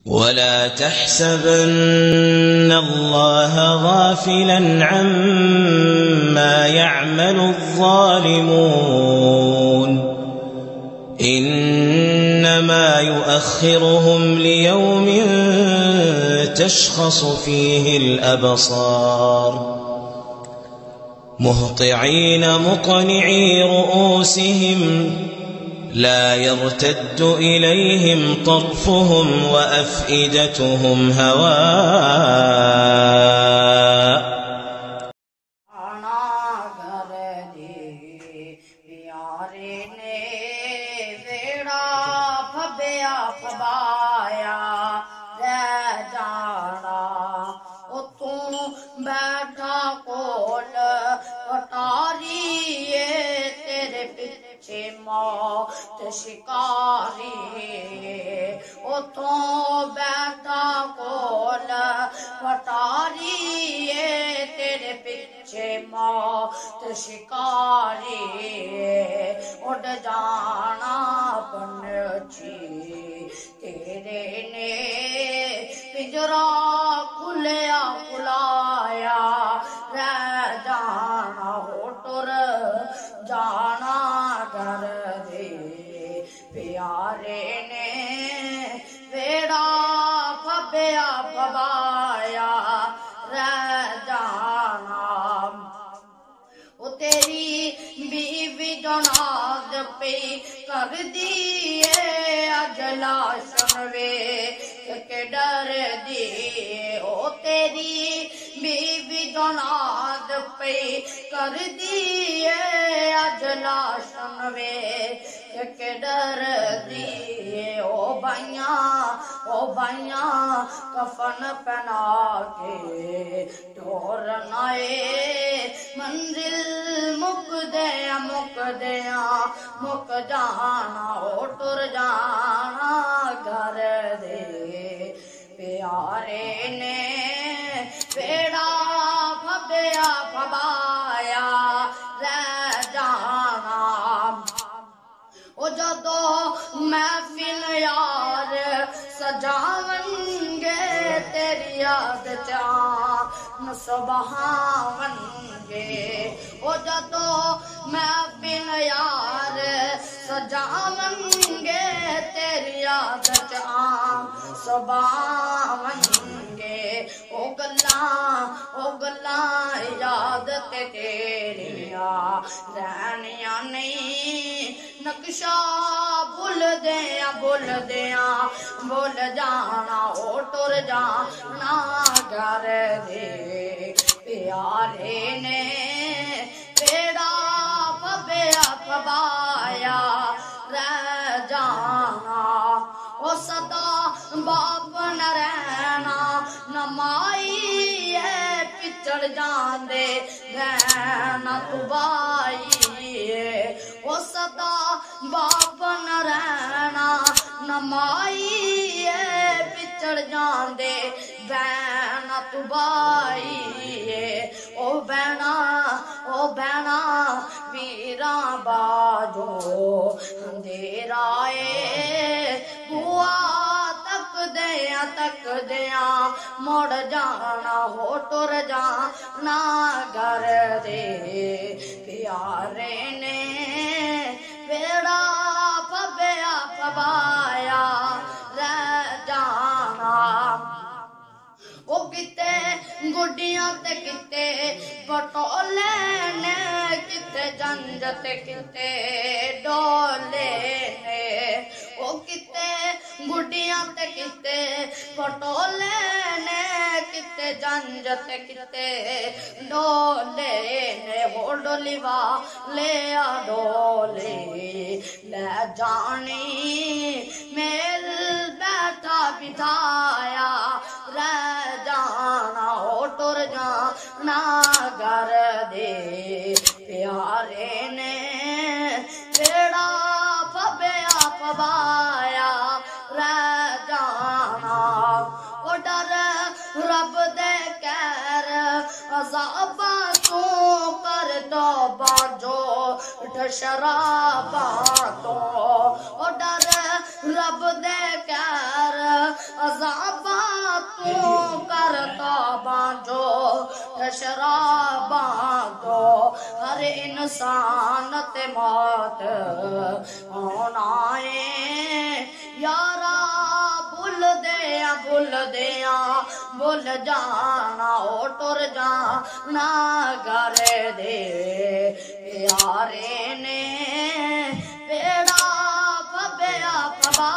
ولا تحسبن الله غافلا عما يعمل الظالمون إنما يؤخرهم ليوم تشخص فيه الأبصار مهطعين مقنعي رؤوسهم لا يرتد إليهم طرفهم وأفئدتهم هواء शिकारी उथों बैठा कोल पटारी तेरे पीछे मौत शिकारी उड़ जाना पंछी तेरे ने पिंजरा खुलिया खुलाया रह जाना हो टुर जाना घर दे प्यारे ने बेड़ा फब्या फबाया रह जाना ओ तेरी बीवी जनाद पे कर दिए अजला सुनवे के डर दिए ओ तेरी बीवी जनाद पे कर दिए अजला सुनवे के डर दिए ओ भाइया कफन पहना के टोर नाए मंजिल मुक जाना ओ टुर जाना घर दे प्यारे ने बेड़ा फब्या फबाया रह जाना ओ जदो महफिल यार सजावनगे तेरी याद चान सुबहावनगे ओ जदो महफिल यार सजावनगे तेरी याद चान सुबहावनगे ओ गल्ला याद ते तेरिया रहनिया नहीं नक्शा भूल जाना ओ टुर जाना घर दे प्यारे ने बेड़ा फब्या फबाया रह जाना ओ सदा बाप न रहना न माई है पिछड़ जांदे रहना तू बाई ओ सदा बाप न रहना न माई पिछड़ जांदे बहना तू बाई ओ बहना वीरा बाजो अंधेरा बुआ तक दया मुड़ जाना हो टुर जाना घर दे प्यारे ने बेड़ा फब्या फबाया रह जाना ओ किते गुडियां ते किते पटोले ने किते जंज ते किते डोले ने ओ किते गुडियां ते किते पटोले ने किते जंज ते किते डोले ने हो डोलीवा ले आ डोले ले जानी मेल बैठा बिठाया रह जाना हो टुर जाना घर दे प्यारे ने बेड़ा फब्या फबाया रह जाना ओ डर रब दे कहर अज़ाबा तू कर तौबा जो शराबा तो ओ डर रब दे शराबां तो हर इंसान ते मौत होना है यारा भुल जाना ओ टुर जाना घर दे प्यारे ने बेड़ा फबया फबा